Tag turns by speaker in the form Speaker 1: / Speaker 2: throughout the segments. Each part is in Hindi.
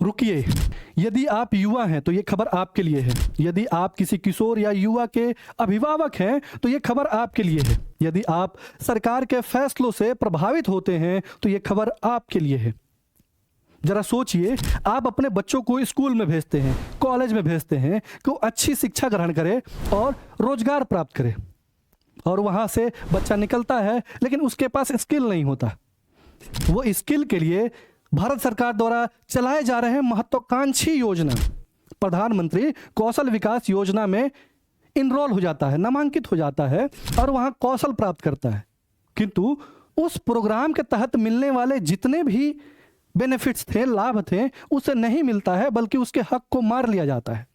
Speaker 1: रुकिए, यदि आप युवा हैं तो ये खबर आपके लिए है। यदि आप किसी किशोर या युवा के अभिभावक हैं तो ये खबर आपके लिए है। यदि आप सरकार के फैसलों से प्रभावित होते हैं तो ये खबर आपके लिए है। जरा सोचिए, आप अपने बच्चों को स्कूल में भेजते हैं, कॉलेज में भेजते हैं कि वो अच्छी शिक्षा ग्रहण करे और रोजगार प्राप्त करे, और वहां से बच्चा निकलता है लेकिन उसके पास स्किल नहीं होता। वो स्किल के लिए भारत सरकार द्वारा चलाए जा रहे महत्वाकांक्षी योजना प्रधानमंत्री कौशल विकास योजना में इनरोल हो जाता है, नामांकित हो जाता है और वहां कौशल प्राप्त करता है। किंतु उस प्रोग्राम के तहत मिलने वाले जितने भी बेनिफिट्स थे, लाभ थे, उसे नहीं मिलता है, बल्कि उसके हक को मार लिया जाता है।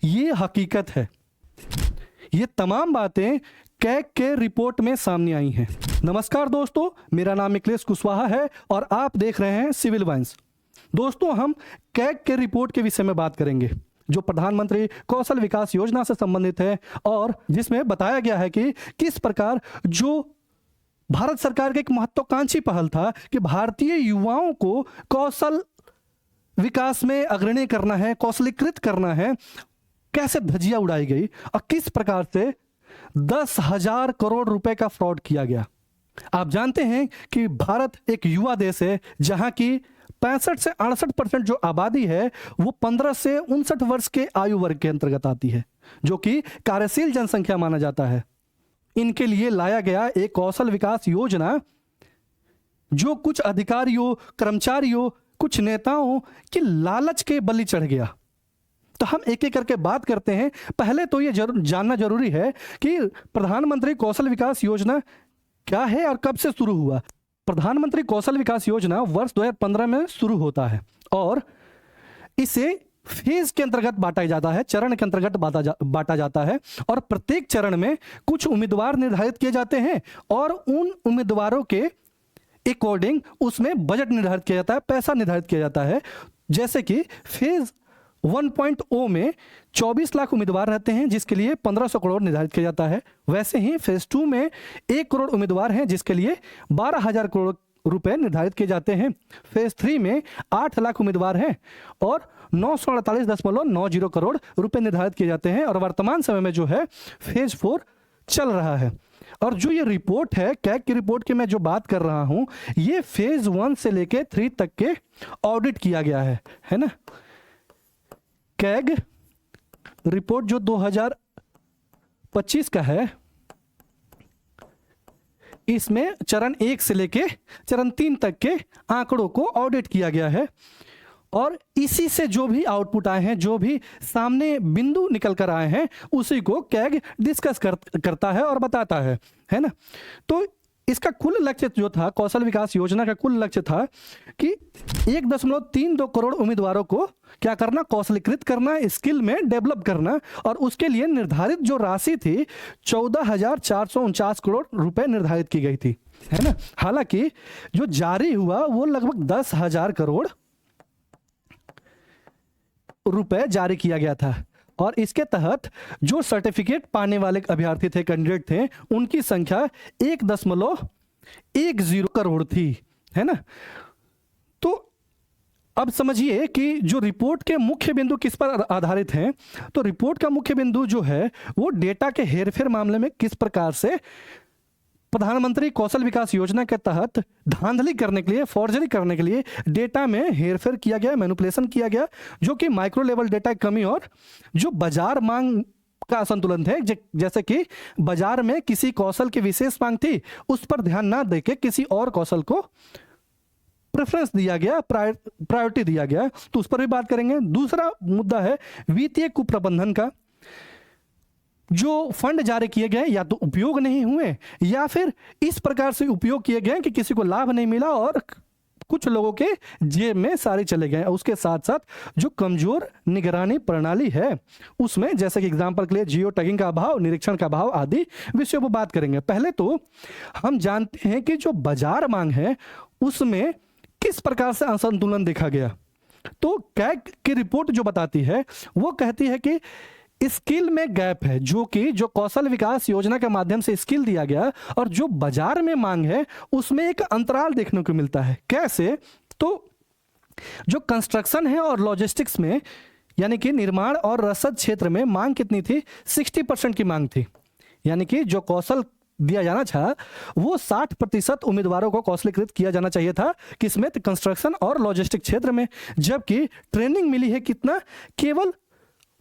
Speaker 1: ये हकीकत है। ये तमाम बातें कैग के रिपोर्ट में सामने आई हैं। नमस्कार दोस्तों, मेरा नाम अखिलेश कुशवाहा है और आप देख रहे हैं सिविल वाइन्स। दोस्तों, हम कैग के रिपोर्ट के विषय में बात करेंगे जो प्रधानमंत्री कौशल विकास योजना से संबंधित है और जिसमें बताया गया है कि किस प्रकार जो भारत सरकार का एक महत्वाकांक्षी पहल था कि भारतीय युवाओं को कौशल विकास में अग्रणी करना है, कौशलीकृत करना है, कैसे धज्जियां उड़ाई गई और किस प्रकार से 10,000 करोड़ रुपए का फ्रॉड किया गया। आप जानते हैं कि भारत एक युवा देश है जहां की 65 से 68% जो आबादी है वो 15 से 59 वर्ष के आयु वर्ग के अंतर्गत आती है, जो कि कार्यशील जनसंख्या माना जाता है। इनके लिए लाया गया एक कौशल विकास योजना जो कुछ अधिकारियों, कर्मचारियों, कुछ नेताओं की लालच के बलि चढ़ गया। तो हम एक एक करके बात करते हैं। पहले तो ये जानना जरूरी है कि प्रधानमंत्री कौशल विकास योजना क्या है और कब से शुरू हुआ। प्रधानमंत्री कौशल विकास योजना वर्ष 2015 में शुरू होता है और इसे फेज के अंतर्गत बांटा जाता है, चरण के अंतर्गत बांटा जाता है और प्रत्येक चरण में कुछ उम्मीदवार निर्धारित किए जाते हैं और उन उम्मीदवारों के अकॉर्डिंग उसमें बजट निर्धारित किया जाता है, पैसा निर्धारित किया जाता है। जैसे कि फेज 1.0 में 24 लाख उम्मीदवार रहते हैं जिसके लिए 1500 करोड़ निर्धारित किया जाता है। वैसे ही फेज 2 में 1 करोड़ उम्मीदवार हैं जिसके लिए 12,000 करोड़ रुपए निर्धारित किए जाते हैं। फेज 3 में 8 लाख उम्मीदवार हैं और 948.90 करोड़ रुपए निर्धारित किए जाते हैं। और वर्तमान समय में जो है फेज 4 चल रहा है। और जो ये रिपोर्ट है, कैग की रिपोर्ट की मैं जो बात कर रहा हूं, ये फेज 1 से लेके 3 तक के ऑडिट किया गया है ना। कैग रिपोर्ट जो 2025 का है, इसमें चरण 1 से लेके चरण 3 तक के आंकड़ों को ऑडिट किया गया है और इसी से जो भी आउटपुट आए हैं, जो भी सामने बिंदु निकल कर आए हैं, उसी को कैग डिस्कस करता है और बताता है ना। तो इसका कुल लक्ष्य जो था, कौशल विकास योजना का कुल लक्ष्य था कि 1.32 करोड़ उम्मीदवारों को क्या करना, कौशलीकृत करना, स्किल में डेवलप करना। और उसके लिए निर्धारित जो राशि थी 14,449 करोड़ रुपए निर्धारित की गई थी, है ना। हालांकि जो जारी हुआ वो लगभग 10,000 करोड़ रुपए जारी किया गया था और इसके तहत जो सर्टिफिकेट पाने वाले अभ्यर्थी थे, कैंडिडेट थे, उनकी संख्या 1.10 करोड़ थी, है ना। तो अब समझिए कि जो रिपोर्ट के मुख्य बिंदु किस पर आधारित हैं। तो रिपोर्ट का मुख्य बिंदु जो है वो डेटा के हेरफेर मामले में किस प्रकार से प्रधानमंत्री कौशल विकास योजना के तहत धांधली करने के लिए, फॉर्जरी करने के लिए डेटा में हेरफेर किया गया, मैनिपुलेशन किया गया, जो कि माइक्रो लेवल डेटा की कमी और जो बाजार मांग का असंतुलन थे। जैसे कि बाजार में किसी कौशल की विशेष मांग थी, उस पर ध्यान ना देके किसी और कौशल को प्रेफरेंस दिया गया, प्रायोरिटी दिया गया। तो उस पर भी बात करेंगे। दूसरा मुद्दा है वित्तीय कुप्रबंधन का। जो फंड जारी किए गए या तो उपयोग नहीं हुए या फिर इस प्रकार से उपयोग किए गए कि किसी को लाभ नहीं मिला और कुछ लोगों के जेब में सारे चले गए। उसके साथ साथ जो कमजोर निगरानी प्रणाली है उसमें, जैसे कि एग्जांपल के लिए जियो टैगिंग का अभाव, निरीक्षण का अभाव आदि विषयों पर बात करेंगे। पहले तो हम जानते हैं कि जो बाजार मांग है उसमें किस प्रकार से असंतुलन देखा गया। तो कैग की रिपोर्ट जो बताती है वो कहती है कि स्किल में गैप है, जो कौशल विकास योजना के माध्यम से स्किल दिया गया और जो बाजार में मांग है उसमें एक अंतराल देखने को मिलता है। कैसे? तो जो कंस्ट्रक्शन है और लॉजिस्टिक्स में, यानी कि निर्माण और रसद क्षेत्र में मांग कितनी थी? 60% की मांग थी। यानी कि जो कौशल दिया जाना था वो 60% उम्मीदवारों को कौशलीकृत किया जाना चाहिए था, किसमें? कंस्ट्रक्शन और लॉजिस्टिक क्षेत्र में। जबकि ट्रेनिंग मिली है कितना? केवल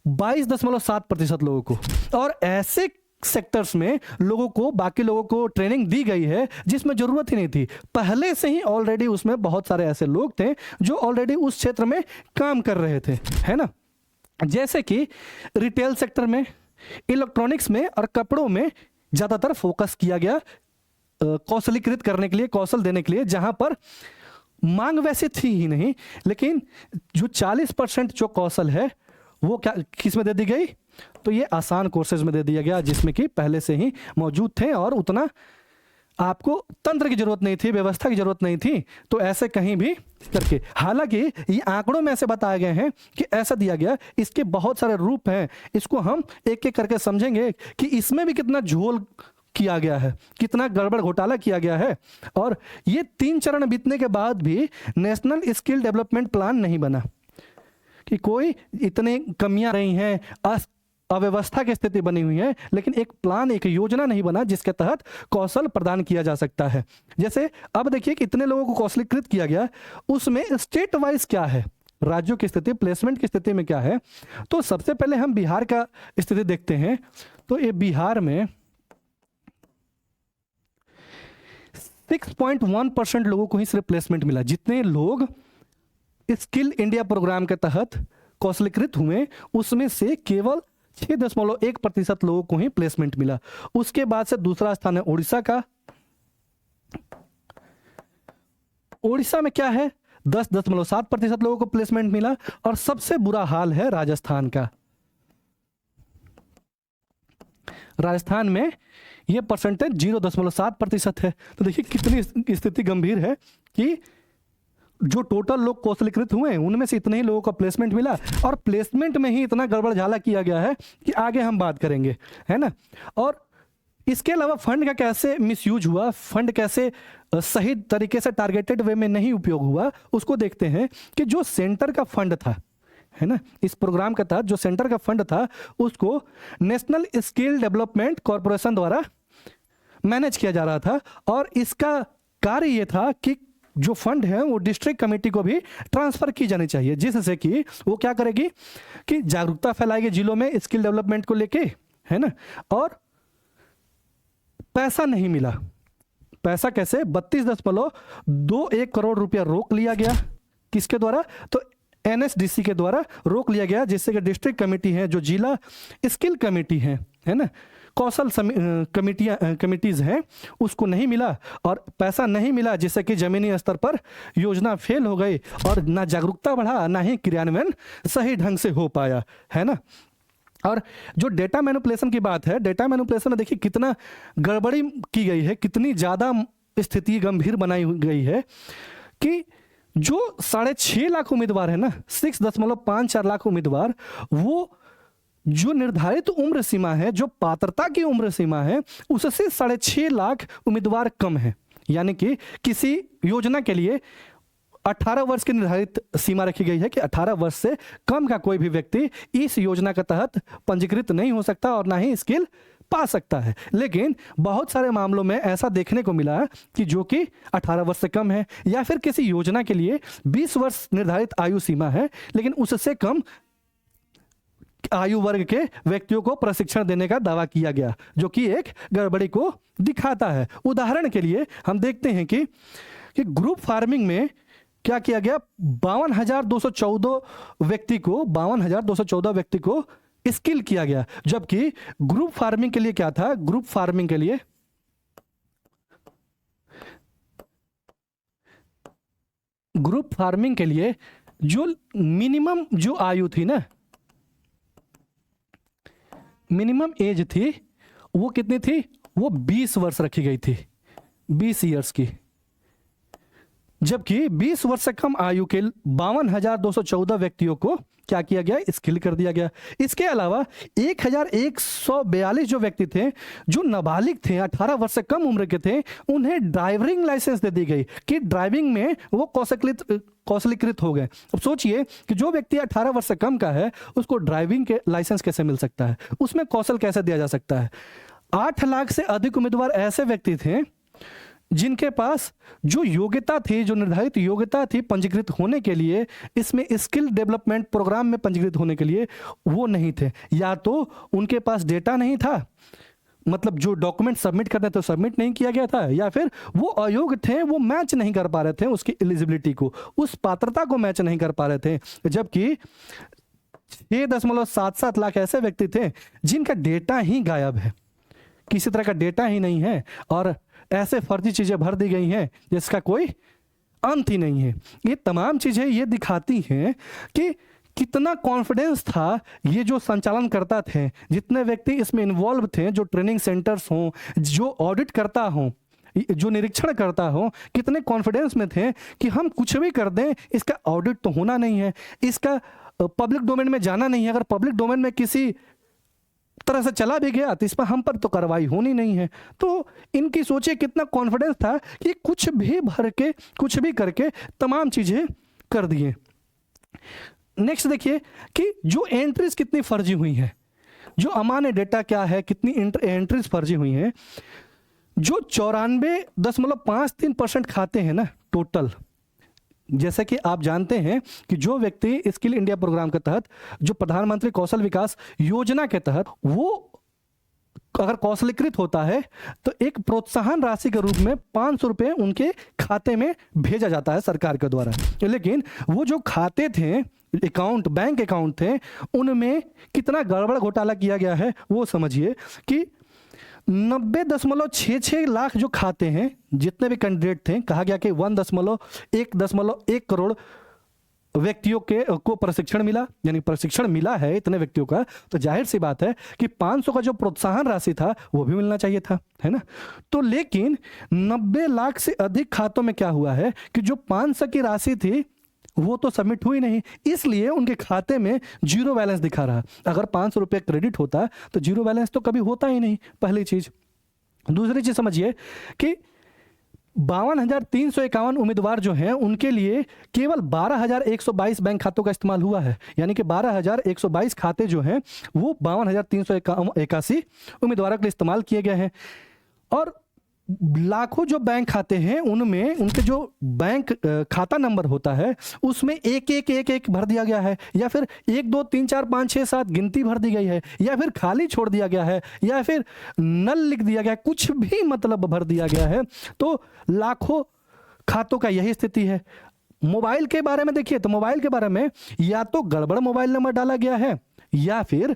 Speaker 1: 22.7% लोगों को। और ऐसे सेक्टर्स में लोगों को, बाकी लोगों को ट्रेनिंग दी गई है जिसमें जरूरत ही नहीं थी। पहले से ही ऑलरेडी उसमें बहुत सारे ऐसे लोग थे जो ऑलरेडी उस क्षेत्र में काम कर रहे थे, है ना। जैसे कि रिटेल सेक्टर में, इलेक्ट्रॉनिक्स में और कपड़ों में ज्यादातर फोकस किया गया कौशलीकृत करने के लिए, कौशल देने के लिए, जहां पर मांग वैसे थी ही नहीं। लेकिन जो 40% जो कौशल है वो क्या किस में दे दी गई? तो ये आसान कोर्सेज में दे दिया गया, जिसमें कि पहले से ही मौजूद थे और उतना आपको तंत्र की जरूरत नहीं थी, व्यवस्था की जरूरत नहीं थी। तो ऐसे कहीं भी करके, हालांकि ये आंकड़ों में ऐसे बताए गए हैं कि ऐसा दिया गया, इसके बहुत सारे रूप हैं। इसको हम एक एक करके समझेंगे कि इसमें भी कितना झोल किया गया है, कितना गड़बड़ घोटाला किया गया है। और ये 3 चरण बीतने के बाद भी नेशनल स्किल डेवलपमेंट प्लान नहीं बना, कि कोई इतने कमियां रही हैं, अव्यवस्था की स्थिति बनी हुई है, लेकिन एक प्लान, एक योजना नहीं बना जिसके तहत कौशल प्रदान किया जा सकता है। जैसे अब देखिए कितने लोगों को कौशलीकृत किया गया, उसमें स्टेट वाइज क्या है, राज्यों की स्थिति, प्लेसमेंट की स्थिति में क्या है। तो सबसे पहले हम बिहार का स्थिति देखते हैं। तो ये बिहार में 6.1% लोगों को ही सिर्फ प्लेसमेंट मिला। जितने लोग स्किल इंडिया प्रोग्राम के तहत कौशलीकृत हुए उसमें से केवल 6.1% लोगों को ही प्लेसमेंट मिला। उसके बाद से दूसरा स्थान है उड़ीसा का। उड़ीसा में क्या है? 10.7% लोगों को प्लेसमेंट मिला। और सबसे बुरा हाल है राजस्थान का। राजस्थान में यह परसेंटेज 0.7% है। तो देखिए कितनी स्थिति गंभीर है कि जो टोटल लोग कौशलीकृत हुए हैं उनमें से इतने ही लोगों को प्लेसमेंट मिला, और प्लेसमेंट में ही इतना गड़बड़ झाला किया गया है कि आगे हम बात करेंगे, है ना। और इसके अलावा फंड का कैसे मिसयूज हुआ, फंड कैसे सही तरीके से टारगेटेड वे में नहीं उपयोग हुआ, उसको देखते हैं। कि जो सेंटर का फंड था, है ना, इस प्रोग्राम के तहत जो सेंटर का फंड था उसको नेशनल स्किल डेवलपमेंट कॉरपोरेशन द्वारा मैनेज किया जा रहा था। और इसका कार्य यह था कि जो फंड है वो डिस्ट्रिक्ट कमेटी को भी ट्रांसफर की जानी चाहिए, जिससे कि वो क्या करेगी कि जागरूकता फैलाएगी जिलों में स्किल डेवलपमेंट को लेके, है ना। और पैसा नहीं मिला। पैसा कैसे? 32.21 करोड़ रुपया रोक लिया गया। किसके द्वारा? तो NSDC के द्वारा रोक लिया गया, जिससे कि डिस्ट्रिक्ट कमेटी है, जो जिला स्किल कमेटी है ना, कौशल कमिटीज हैं, उसको नहीं मिला और पैसा नहीं मिला, जिससे कि जमीनी स्तर पर योजना फेल हो गई और ना जागरूकता बढ़ा, ना ही क्रियान्वयन सही ढंग से हो पाया, है ना। और जो डेटा मैनिपुलेशन की बात है, डेटा मैनिपुलेशन में देखिए कितना गड़बड़ी की गई है, कितनी ज़्यादा स्थिति गंभीर बनाई गई है कि जो 6.5 लाख उम्मीदवार है ना, 6.54 लाख उम्मीदवार, वो जो निर्धारित उम्र सीमा है, जो पात्रता की उम्र सीमा है, उससे 6.5 लाख उम्मीदवार कम है। यानी कि किसी योजना के लिए 18 वर्ष की निर्धारित सीमा रखी गई है कि 18 वर्ष से कम का कोई भी व्यक्ति इस योजना के तहत पंजीकृत नहीं हो सकता और ना ही स्किल पा सकता है। लेकिन बहुत सारे मामलों में ऐसा देखने को मिला कि जो कि 18 वर्ष से कम है, या फिर किसी योजना के लिए 20 वर्ष निर्धारित आयु सीमा है, लेकिन उससे कम आयु वर्ग के व्यक्तियों को प्रशिक्षण देने का दावा किया गया, जो कि एक गड़बड़ी को दिखाता है। उदाहरण के लिए हम देखते हैं कि ग्रुप फार्मिंग में क्या किया गया, 5214 व्यक्ति को स्किल किया गया। जबकि ग्रुप फार्मिंग के लिए क्या था? ग्रुप फार्मिंग के लिए जो मिनिमम जो आयु थी ना, मिनिमम एज थी, वो कितनी थी? वो 20 वर्ष रखी गई थी, 20 ईयर्स की। जबकि 20 वर्ष से कम आयु के 52,214 व्यक्तियों को क्या किया गया, स्किल कर दिया गया। इसके अलावा 1,142 जो व्यक्ति थे जो नाबालिग थे, 18 वर्ष से कम उम्र के थे, उन्हें ड्राइविंग लाइसेंस दे दी गई कि ड्राइविंग में वो कौशलीकृत हो गए। अब सोचिए कि जो व्यक्ति 18 वर्ष से कम का है उसको ड्राइविंग के लाइसेंस कैसे मिल सकता है, उसमें कौशल कैसे दिया जा सकता है। 8 लाख से अधिक उम्मीदवार ऐसे व्यक्ति थे जिनके पास जो योग्यता थी, जो निर्धारित योग्यता थी पंजीकृत होने के लिए, इसमें स्किल डेवलपमेंट प्रोग्राम में पंजीकृत होने के लिए, वो नहीं थे। या तो उनके पास डेटा नहीं था, मतलब जो डॉक्यूमेंट सबमिट करने थे सबमिट नहीं किया गया था, या फिर वो अयोग्य थे, वो मैच नहीं कर पा रहे थे उसकी एलिजिबिलिटी को, उस पात्रता को मैच नहीं कर पा रहे थे। जबकि 6.77 लाख ऐसे व्यक्ति थे जिनका डेटा ही गायब है, किसी तरह का डेटा ही नहीं है, और ऐसे फर्जी चीजें भर दी गई हैं जिसका कोई अंत ही नहीं है। ये तमाम चीजें ये दिखाती हैं कि कितना कॉन्फिडेंस था ये जो संचालन करता थे, जितने व्यक्ति इसमें इन्वॉल्व थे, जो ट्रेनिंग सेंटर्स हों, जो ऑडिट करता हो, जो निरीक्षण करता हो, कितने कॉन्फिडेंस में थे कि हम कुछ भी कर दें, इसका ऑडिट तो होना नहीं है, इसका पब्लिक डोमेन में जाना नहीं है, अगर पब्लिक डोमेन में किसी तरह से चला भी गया तो इस पर हम पर तो कार्रवाई होनी नहीं है। तो इनकी सोचिए कितना कॉन्फिडेंस था कि कुछ भी भर के, कुछ भी करके तमाम चीजें कर दिए। नेक्स्ट देखिए कि जो एंट्रीज कितनी फर्जी हुई हैं, जो अमान्य डेटा क्या है, कितनी एंट्रीज फर्जी हुई हैं। जो 94.53% खाते हैं ना टोटल, जैसे कि आप जानते हैं कि जो व्यक्ति स्किल इंडिया प्रोग्राम के तहत, जो प्रधानमंत्री कौशल विकास योजना के तहत वो अगर कौशलीकृत होता है तो एक प्रोत्साहन राशि के रूप में 500 रुपये उनके खाते में भेजा जाता है सरकार के द्वारा। लेकिन वो जो खाते थे, अकाउंट, बैंक अकाउंट थे, उनमें कितना गड़बड़ घोटाला किया गया है वो समझिए कि 90.66 लाख जो खाते हैं, जितने भी कैंडिडेट थे, कहा गया कि 1.1 करोड़ व्यक्तियों को प्रशिक्षण मिला, यानी प्रशिक्षण मिला है इतने व्यक्तियों का, तो जाहिर सी बात है कि 500 का जो प्रोत्साहन राशि था वो भी मिलना चाहिए था, है ना। तो लेकिन 90 लाख से अधिक खातों में क्या हुआ है कि जो 500 की राशि थी वो तो सबमिट हुई नहीं, इसलिए उनके खाते में जीरो बैलेंस दिखा रहा। अगर 500 रुपये क्रेडिट होता तो जीरो बैलेंस तो कभी होता ही नहीं, पहली चीज। दूसरी चीज समझिए कि 52,351 उम्मीदवार जो हैं उनके लिए केवल 12,122 बैंक खातों का इस्तेमाल हुआ है, यानी कि 12,122 खाते जो हैं वो 52,381 उम्मीदवारों के लिए इस्तेमाल किए गए हैं। और लाखों जो बैंक खाते हैं उनमें उनके जो बैंक खाता नंबर होता है उसमें एक भर दिया गया है, या फिर 1 2 3 4 5 6 7 गिनती भर दी गई है, या फिर खाली छोड़ दिया गया है, या फिर नल लिख दिया गया है, कुछ भी मतलब भर दिया गया है। तो लाखों खातों का यही स्थिति है। मोबाइल के बारे में देखिए तो मोबाइल के बारे में या तो गड़बड़ मोबाइल नंबर डाला गया है, या फिर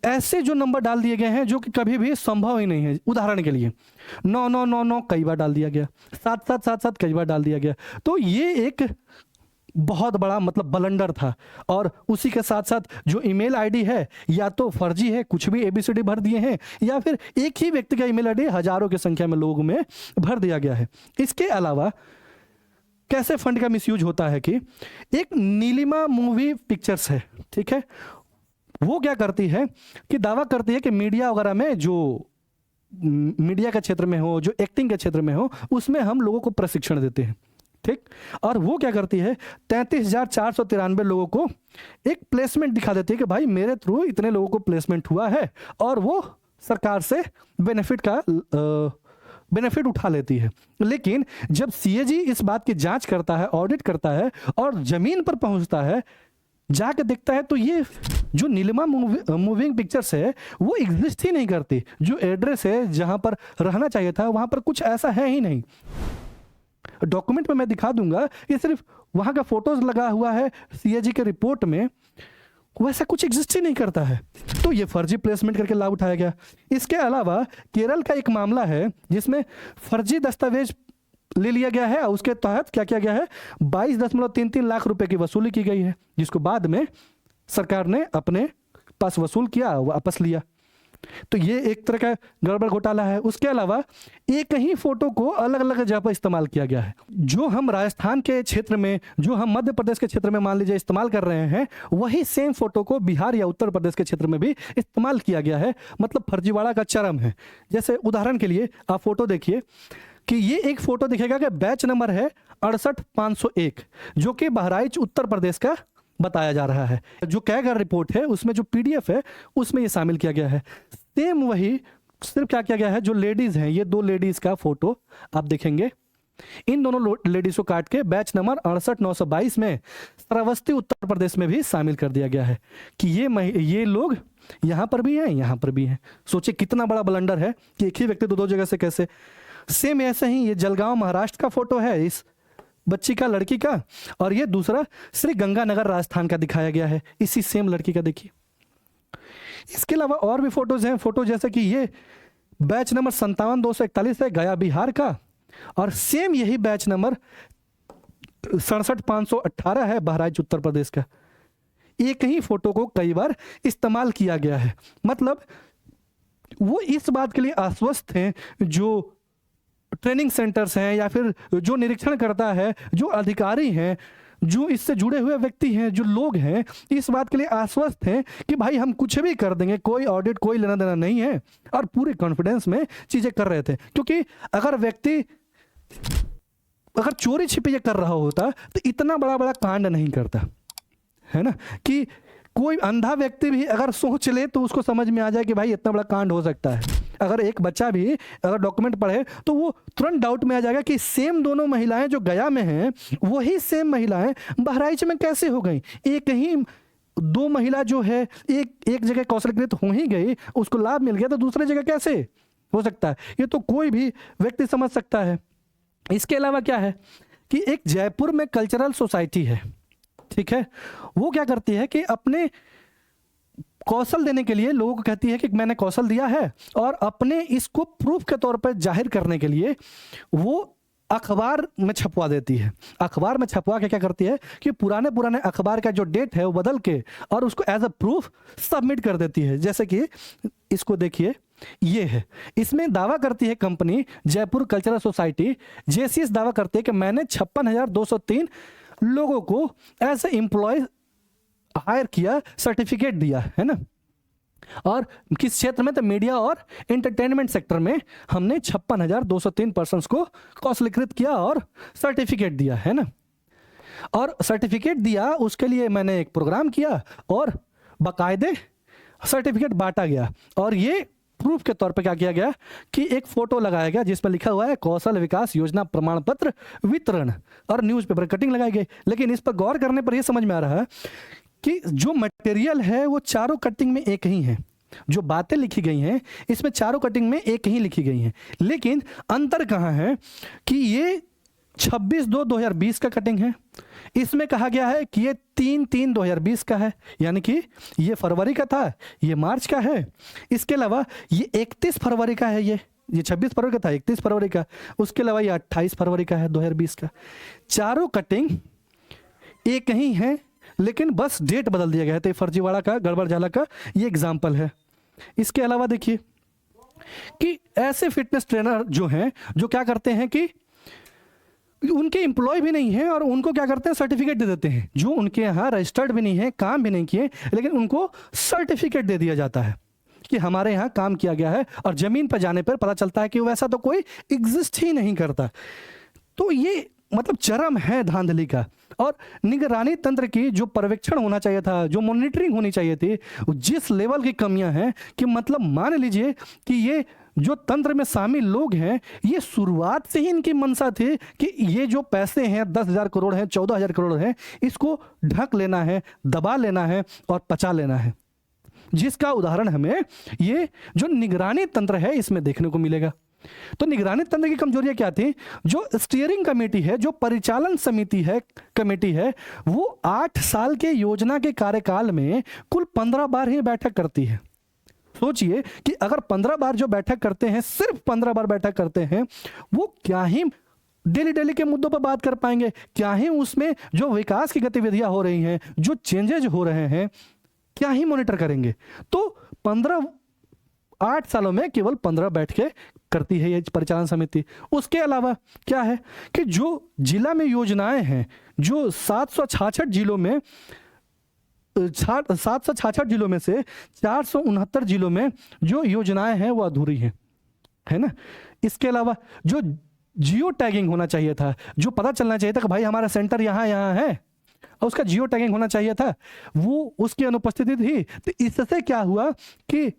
Speaker 1: ऐसे जो नंबर डाल दिए गए हैं जो कि कभी भी संभव ही नहीं है। उदाहरण के लिए 9999 कई बार डाल दिया गया, 7777 कई बार डाल दिया गया। तो ये एक बहुत बड़ा मतलब बलंडर था। और उसी के साथ साथ जो ईमेल आईडी है या तो फर्जी है, कुछ भी एबीसीडी भर दिए हैं, या फिर एक ही व्यक्ति का ईमेल आईडी हजारों की संख्या में लोगों में भर दिया गया है। इसके अलावा कैसे फंड का मिसयूज होता है कि एक नीलिमा मूवी पिक्चर्स है, ठीक है, वो क्या करती है कि दावा करती है कि मीडिया वगैरह में, जो मीडिया के क्षेत्र में हो, जो एक्टिंग के क्षेत्र में हो, उसमें हम लोगों को प्रशिक्षण देते हैं, ठीक। और वो क्या करती है 33,493 लोगों को एक प्लेसमेंट दिखा देती है कि भाई मेरे थ्रू इतने लोगों को प्लेसमेंट हुआ है, और वो सरकार से बेनिफिट उठा लेती है। लेकिन जब सीएजी इस बात की जांच करता है, ऑडिट करता है और जमीन पर पहुंचता है, जाके देखता है तो ये जो नीलिमा मूविंग पिक्चर्स है वो एग्जिस्ट ही नहीं करती। जो एड्रेस है जहां पर रहना चाहिए था वहां पर कुछ ऐसा है ही नहीं। डॉक्यूमेंट में मैं दिखा दूंगा, ये सिर्फ वहां का फोटोज लगा हुआ है सीएजी के रिपोर्ट में, वैसा कुछ एग्जिस्ट ही नहीं करता है। तो ये फर्जी प्लेसमेंट करके लाभ उठाया गया। इसके अलावा केरल का एक मामला है जिसमें फर्जी दस्तावेज ले लिया गया है, और उसके तहत क्या किया गया है 22.33 लाख रुपए की वसूली की गई है, जिसको बाद में सरकार ने अपने पास वसूल किया, वापस लिया। तो ये एक तरह का गड़बड़ घोटाला है। उसके अलावा एक ही फोटो को अलग अलग जगह पर इस्तेमाल किया गया है। जो हम राजस्थान के क्षेत्र में, जो हम मध्य प्रदेश के क्षेत्र में मान लीजिए इस्तेमाल कर रहे हैं, वही सेम फोटो को बिहार या उत्तर प्रदेश के क्षेत्र में भी इस्तेमाल किया गया है। मतलब फर्जीवाड़ा का चरम है। जैसे उदाहरण के लिए आप फोटो देखिए कि ये एक फोटो दिखेगा कि बैच नंबर है 68501, जो कि बहराइच उत्तर प्रदेश का बताया जा रहा है। जो कैगर रिपोर्ट है उसमें जो पीडीएफ है उसमें ये शामिल किया गया है। सेम वही, सिर्फ क्या किया गया है, जो लेडीज हैं, ये 2 लेडीज का फोटो आप देखेंगे, इन दोनों लेडीज को काट के बैच नंबर 68922 में श्रावस्ती उत्तर प्रदेश में भी शामिल कर दिया गया है कि ये लोग यहां पर भी हैं, यहां पर भी हैं। सोचिए कितना बड़ा ब्लंडर है कि एक ही व्यक्ति 2 जगह से कैसे। सेम ऐसे ही ये जलगांव महाराष्ट्र का फोटो है इस बच्ची का, लड़की का, और ये दूसरा श्री गंगानगर राजस्थान का दिखाया गया है इसी सेम लड़की का। देखिए इसके अलावा और भी फोटोज हैं। फोटो जैसे कि ये बैच नंबर 57241 है गया बिहार का, और सेम यही बैच नंबर 67518 है बहराइच उत्तर प्रदेश का। एक ही फोटो को कई बार इस्तेमाल किया गया है। मतलब वो इस बात के लिए आश्वस्त हैं, जो ट्रेनिंग सेंटर्स हैं या फिर जो निरीक्षण करता है, जो अधिकारी हैं, जो इससे जुड़े हुए व्यक्ति हैं, जो लोग हैं, इस बात के लिए आश्वस्त हैं कि भाई हम कुछ भी कर देंगे, कोई ऑडिट, कोई लेना देना नहीं है, और पूरे कॉन्फिडेंस में चीजें कर रहे थे। क्योंकि अगर व्यक्ति अगर चोरी छिपे कर रहा होता तो इतना बड़ा बड़ा कांड नहीं करता, है ना। कि कोई अंधा व्यक्ति भी अगर सोच ले तो उसको समझ में आ जाए कि भाई इतना बड़ा कांड हो सकता है। अगर एक बच्चा भी अगर डॉक्यूमेंट पढ़े तो वो तुरंत डाउट में आ जाएगा कि सेम दोनों महिलाएं जो गया में हैं, वही सेम महिलाएं बहराइच में कैसे हो गई। एक ही 2 महिला जो है एक जगह कौशलकृत हो ही गई, उसको लाभ मिल गया, तो दूसरी जगह कैसे हो सकता है। ये तो कोई भी व्यक्ति समझ सकता है। इसके अलावा क्या है कि एक जयपुर में कल्चरल सोसाइटी है, ठीक है, वो क्या करती है कि अपने कौशल देने के लिए लोगों को कहती है कि मैंने कौशल दिया है, और अपने इसको प्रूफ के तौर पर जाहिर करने के लिए वो अखबार में छपवा देती है। अखबार में छपवा के क्या करती है कि पुराने अखबार का जो डेट है वो बदल के और उसको एज अ प्रूफ सबमिट कर देती है। जैसे कि इसको देखिए, ये है, इसमें दावा करती है company Jaipur cultural society JCS दावा करती है कि मैंने 56,203 लोगों को एज ए एम्प्लॉय हायर किया, सर्टिफिकेट दिया, है ना। और किस क्षेत्र में, तो मीडिया और एंटरटेनमेंट सेक्टर में हमने 56,203 पर्सन्स को कौशलीकृत किया और सर्टिफिकेट दिया, है ना। और सर्टिफिकेट दिया, उसके लिए मैंने एक प्रोग्राम किया और बाकायदे सर्टिफिकेट बांटा गया। और ये प्रूफ के तौर पे क्या किया गया कि एक फोटो लगाया गया जिसमें लिखा हुआ है कौशल विकास योजना प्रमाण पत्र वितरण, और न्यूज़पेपर कटिंग लगाई गई। लेकिन इस पर गौर करने पर यह समझ में आ रहा है कि जो मटेरियल है वो चारों कटिंग में एक ही है। जो बातें लिखी गई हैं इसमें चारों कटिंग में एक ही लिखी गई हैं, लेकिन अंतर कहाँ है कि ये 26/2/2020 का कटिंग है, इसमें कहा गया है कि ये 3/3/2020 का है, यानी कि ये फरवरी का था, ये मार्च का है। इसके अलावा ये 31 फरवरी का है, ये 26 फरवरी का था, 31 फरवरी का। उसके अलावा ये 28 फरवरी का है 2020 का। चारों कटिंग एक ही है, लेकिन बस डेट बदल दिया गया है। तो ये फर्जीवाड़ा का, गड़बड़ झाला का ये एग्जाम्पल है। इसके अलावा देखिए कि ऐसे फिटनेस ट्रेनर जो हैं, जो क्या करते हैं कि उनके एम्प्लॉय भी नहीं है और उनको क्या करते हैं, सर्टिफिकेट दे देते हैं, जो उनके यहाँ रजिस्टर्ड भी नहीं है, काम भी नहीं किए, लेकिन उनको सर्टिफिकेट दे दिया जाता है कि हमारे यहाँ काम किया गया है, और जमीन पर जाने पर पता चलता है कि वैसा तो कोई एग्जिस्ट ही नहीं करता। तो ये मतलब चरम है धांधली का। और निगरानी तंत्र की जो पर्यवेक्षण होना चाहिए था, जो मॉनिटरिंग होनी चाहिए थी, जिस लेवल की कमियां हैं कि मतलब मान लीजिए कि ये जो तंत्र में शामिल लोग हैं, ये शुरुआत से ही इनकी मंशा थी कि ये जो पैसे हैं 10,000 करोड़ हैं, 14,000 करोड़ हैं, इसको ढक लेना है, दबा लेना है और पचा लेना है। जिसका उदाहरण हमें ये जो निगरानी तंत्र है इसमें देखने को मिलेगा। तो निगरानी तंत्र की कमजोरियां क्या थी? जो स्टीयरिंग कमेटी है, जो परिचालन समिति है, कमेटी है, वो 8 साल के योजना के कार्यकाल में कुल 15 बार ही बैठक करती है। सोचिए कि अगर 15 बार जो बैठक करते हैं, सिर्फ 15 बार बैठक करते हैं, वो क्या ही डेली के मुद्दों पर बात कर पाएंगे? क्या ही उसमें जो विकास की गतिविधियां हो रही हैं, जो चेंजेज हो रहे हैं, क्या ही मॉनिटर करेंगे? तो 8 सालों में केवल 15 बैठ के करती है ये परिचालन समिति। उसके अलावा क्या है कि जो जिला में योजनाएं हैं, जो 766 जिलों में 766 जिलों में से 469 जिलों में जो योजनाएं हैं वो अधूरी हैं, है ना। इसके अलावा जो जियो टैगिंग होना चाहिए था, जो पता चलना चाहिए था कि भाई हमारा सेंटर यहाँ यहाँ है, और उसका जियो टैगिंग होना चाहिए था, वो उसकी अनुपस्थिति थी। तो इससे क्या हुआ कि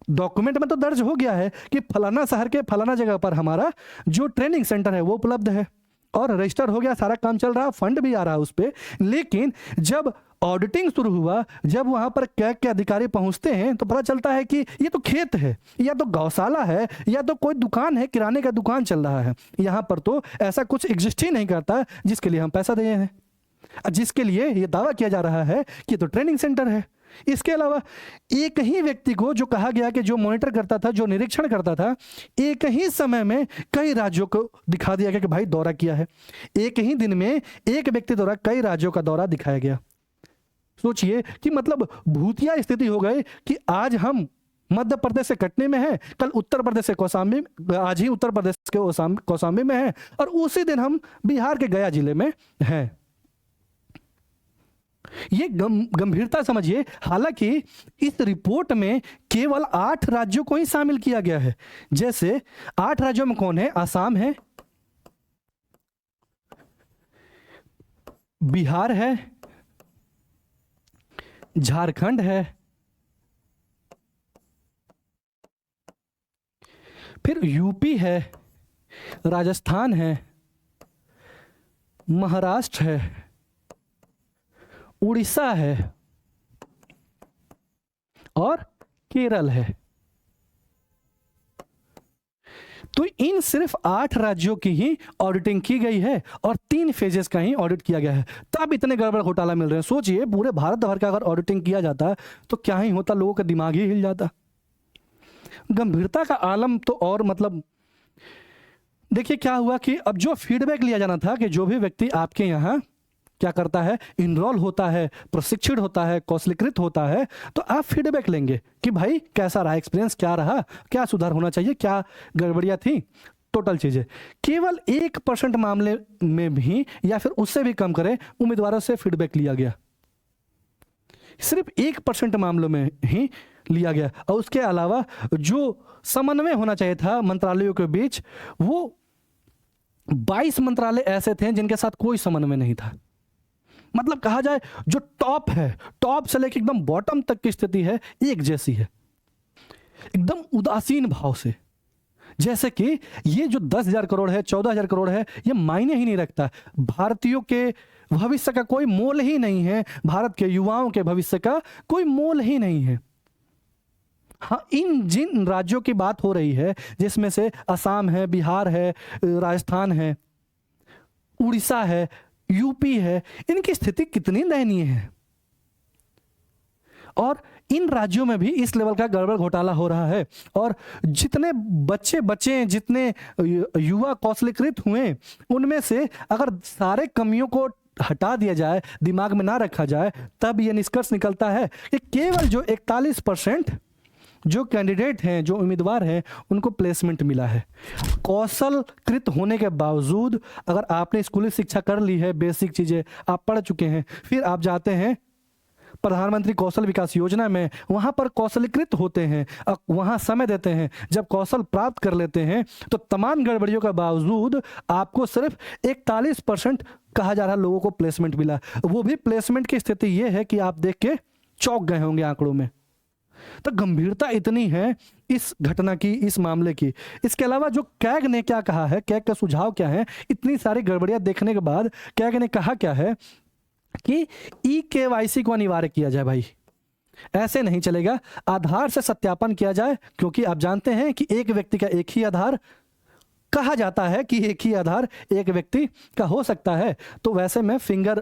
Speaker 1: डॉक्यूमेंट में तो दर्ज हो गया है कि फलाना शहर के फलाना जगह पर हमारा जो ट्रेनिंग सेंटर है वो उपलब्ध है, और रजिस्टर हो गया, सारा काम चल रहा, फंड भी आ रहा उस पर। लेकिन जब ऑडिटिंग शुरू हुआ, जब वहां पर कैग के अधिकारी पहुंचते हैं तो पता चलता है कि ये तो खेत है, या तो गौशाला है, या तो कोई दुकान है, किराने का दुकान चल रहा है। यहाँ पर तो ऐसा कुछ एग्जिस्ट ही नहीं करता जिसके लिए हम पैसा दिए हैं, जिसके लिए ये दावा किया जा रहा है कि तो ट्रेनिंग सेंटर है। इसके अलावा एक ही व्यक्ति को जो कहा गया कि जो मॉनिटर करता था, जो निरीक्षण करता था, एक ही समय में कई राज्यों को दिखा दिया गया कि भाई दौरा किया है। एक ही दिन में एक व्यक्ति द्वारा कई राज्यों का दौरा दिखाया गया। सोचिए कि मतलब भूतिया स्थिति हो गई कि आज हम मध्य प्रदेश से कटनी में है, कल उत्तर प्रदेश से कौशाम्बी, आज ही उत्तर प्रदेश के कौशाम्बी में है, और उसी दिन हम बिहार के गया जिले में हैं। ये गंभीरता समझिए। हालांकि इस रिपोर्ट में केवल 8 राज्यों को ही शामिल किया गया है। जैसे 8 राज्यों में कौन है? आसाम है, बिहार है, झारखंड है, फिर यूपी है, राजस्थान है, महाराष्ट्र है, उड़ीसा है और केरल है। तो इन सिर्फ 8 राज्यों की ही ऑडिटिंग की गई है और 3 फेजेस का ही ऑडिट किया गया है, तब इतने गड़बड़ घोटाला मिल रहे हैं। सोचिए पूरे भारत भर का अगर ऑडिटिंग किया जाता तो क्या ही होता, लोगों का दिमाग ही हिल जाता। गंभीरता का आलम तो और मतलब देखिए क्या हुआ कि अब जो फीडबैक लिया जाना था कि जो भी व्यक्ति आपके यहाँ क्या करता है, इनरोल होता है, प्रशिक्षित होता है, कौशलीकृत होता है, तो आप फीडबैक लेंगे कि भाई कैसा रहा एक्सपीरियंस, क्या रहा, क्या सुधार होना चाहिए, क्या गड़बड़ियां थी, टोटल चीजें। केवल 1% मामले में भी या फिर उससे भी कम करें उम्मीदवारों से फीडबैक लिया गया, सिर्फ 1% मामलों में ही लिया गया। और उसके अलावा जो समन्वय होना चाहिए था मंत्रालयों के बीच, वो 22 मंत्रालय ऐसे थे जिनके साथ कोई समन्वय नहीं था। मतलब कहा जाए जो टॉप है, टॉप से लेकर एकदम बॉटम तक की स्थिति है एक जैसी है, एकदम उदासीन भाव से, जैसे कि ये जो 10,000 करोड़ है, 14,000 करोड़ है, ये मायने ही नहीं रखता। भारतीयों के भविष्य का कोई मोल ही नहीं है, भारत के युवाओं के भविष्य का कोई मोल ही नहीं है। हाँ, इन जिन राज्यों की बात हो रही है जिसमें से असम है, बिहार है, राजस्थान है, उड़ीसा है, यूपी है, इनकी स्थिति कितनी दयनीय है। और इन राज्यों में भी इस लेवल का गड़बड़ घोटाला हो रहा है। और जितने बच्चे बचे, जितने युवा कौशलीकृत हुए, उनमें से अगर सारे कमियों को हटा दिया जाए, दिमाग में ना रखा जाए, तब यह निष्कर्ष निकलता है कि केवल जो 41% जो कैंडिडेट हैं, जो उम्मीदवार हैं, उनको प्लेसमेंट मिला है। कौशलकृत होने के बावजूद, अगर आपने स्कूली शिक्षा कर ली है, बेसिक चीजें आप पढ़ चुके हैं, फिर आप जाते हैं प्रधानमंत्री कौशल विकास योजना में, वहां पर कौशलीकृत होते हैं, वहां समय देते हैं, जब कौशल प्राप्त कर लेते हैं तो तमाम गड़बड़ियों के बावजूद आपको सिर्फ 41% कहा जा रहा लोगों को प्लेसमेंट मिला। वो भी प्लेसमेंट की स्थिति ये है कि आप देख के चौंक गए होंगे आंकड़ों में। तो गंभीरता इतनी है इस घटना की, इस मामले की। इसके अलावा जो कैग ने क्या कहा है, कैग का सुझाव क्या है, इतनी सारी गड़बड़ियां देखने के बाद कैग ने कहा क्या है कि ई-केवाईसी को अनिवार्य किया जाए। भाई ऐसे नहीं चलेगा, आधार से सत्यापन किया जाए, क्योंकि आप जानते हैं कि एक व्यक्ति का एक ही आधार, कहा जाता है कि एक ही आधार एक व्यक्ति का हो सकता है। तो वैसे में फिंगर,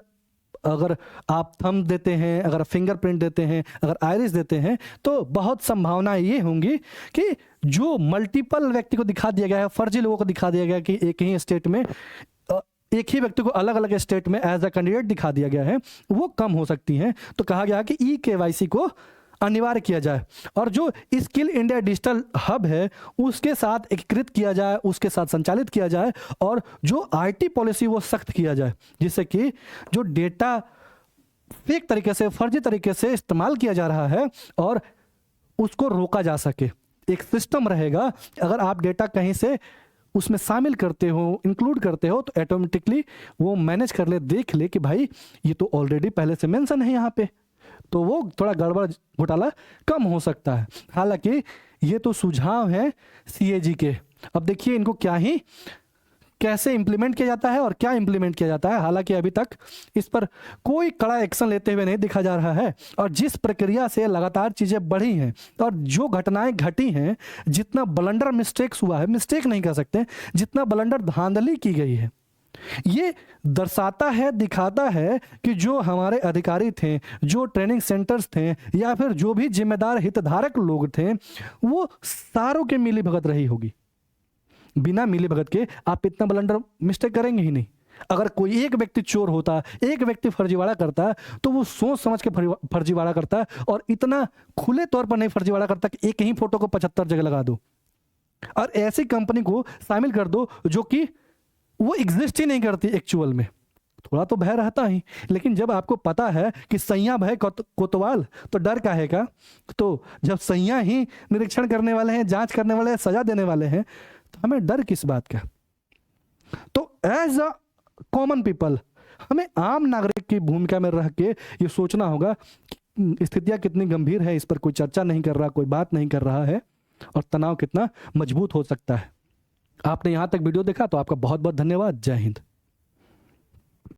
Speaker 1: अगर आप थंब देते हैं, अगर फिंगरप्रिंट देते हैं, अगर आइरिस देते हैं, तो बहुत संभावनाएं ये होंगी कि जो मल्टीपल व्यक्ति को दिखा दिया गया है, फर्जी लोगों को दिखा दिया गया कि एक ही स्टेट में एक ही व्यक्ति को अलग अलग स्टेट में एज अ कैंडिडेट दिखा दिया गया है, वो कम हो सकती हैं। तो कहा गया कि ई-केवाईसी को अनिवार्य किया जाए और जो स्किल इंडिया डिजिटल हब है उसके साथ एकीकृत किया जाए, उसके साथ संचालित किया जाए और जो आईटी पॉलिसी वो सख्त किया जाए, जिससे कि जो डेटा फेक तरीके से, फर्जी तरीके से इस्तेमाल किया जा रहा है और उसको रोका जा सके। एक सिस्टम रहेगा, अगर आप डेटा कहीं से उसमें शामिल करते हो, इंक्लूड करते हो, तो ऑटोमेटिकली वो मैनेज कर ले, देख ले कि भाई ये तो ऑलरेडी पहले से मेंशन है यहाँ पे, तो वो थोड़ा गड़बड़ घोटाला कम हो सकता है। हालांकि ये तो सुझाव है सीएजी के। अब देखिए इनको क्या ही कैसे इंप्लीमेंट किया जाता है और क्या इंप्लीमेंट किया जाता है। हालांकि अभी तक इस पर कोई कड़ा एक्शन लेते हुए नहीं दिखा जा रहा है और जिस प्रक्रिया से लगातार चीजें बढ़ी हैं और जो घटनाएं घटी हैं, जितना ब्लंडर मिस्टेक्स हुआ है, मिस्टेक नहीं कह सकते, जितना ब्लंडर धांधली की गई है, ये दर्शाता है, दिखाता है कि जो हमारे अधिकारी थे, जो ट्रेनिंग सेंटर्स थे या फिर जो भी जिम्मेदार हितधारक लोग थे, वो सारों के मिली भगत रही होगी। बिना मिली भगत के आप इतना ब्लंडर मिस्टेक करेंगे ही नहीं। अगर कोई एक व्यक्ति चोर होता, एक व्यक्ति फर्जीवाड़ा करता, तो वो सोच समझ के फर्जीवाड़ा करता और इतना खुले तौर पर नहीं फर्जीवाड़ा करता कि एक ही फोटो को 75 जगह लगा दो और ऐसी कंपनी को शामिल कर दो जो कि वो एग्जिस्ट ही नहीं करती एक्चुअल में। थोड़ा तो भय रहता ही, लेकिन जब आपको पता है कि सैया भय कोतवाल, तो डर काहे का। तो जब सैया ही निरीक्षण करने वाले हैं, जांच करने वाले हैं, सजा देने वाले हैं, तो हमें डर किस बात का। तो एज अ कॉमन पीपल हमें आम नागरिक की भूमिका में रह के ये सोचना होगा कि स्थितियां कितनी गंभीर है, इस पर कोई चर्चा नहीं कर रहा, कोई बात नहीं कर रहा है और तनाव कितना मजबूत हो सकता है। आपने यहां तक वीडियो देखा तो आपका बहुत बहुत धन्यवाद। जय हिंद।